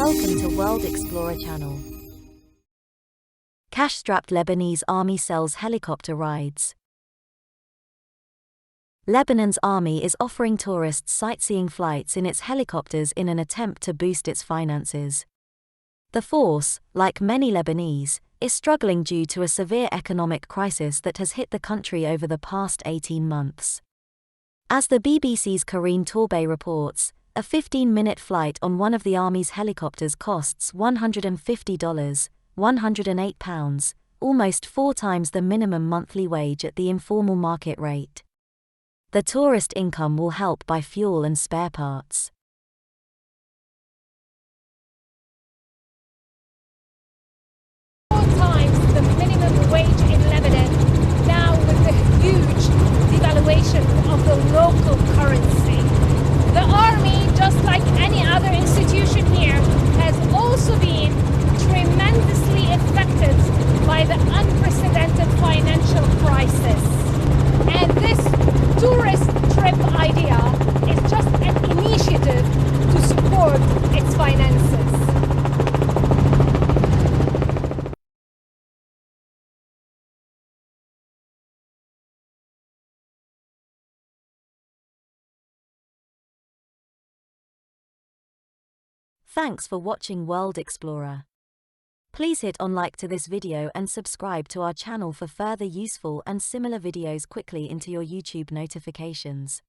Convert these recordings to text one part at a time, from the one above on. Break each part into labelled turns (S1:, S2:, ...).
S1: Welcome to World Explorer Channel. Cash-strapped Lebanese army sells helicopter rides. Lebanon's army is offering tourists sightseeing flights in its helicopters in an attempt to boost its finances. The force, like many Lebanese, is struggling due to a severe economic crisis that has hit the country over the past 18 months. As the BBC's Carine Torbey reports, a 15-minute flight on one of the Army's helicopters costs $150, £108, almost 4 times the minimum monthly wage at the informal market rate. The tourist income will help buy fuel and spare parts.
S2: Times the minimum wage in Lebanon, now with the huge devaluation of the local currency. The army, just like any other institution here, has also been tremendously affected by the unprecedented financial crisis. And this tourist trip idea is just an initiative to support its finances.
S1: Thanks for watching World Explorer. Please hit on like to this video and subscribe to our channel for further useful and similar videos quickly into your YouTube notifications.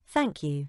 S1: Thank you.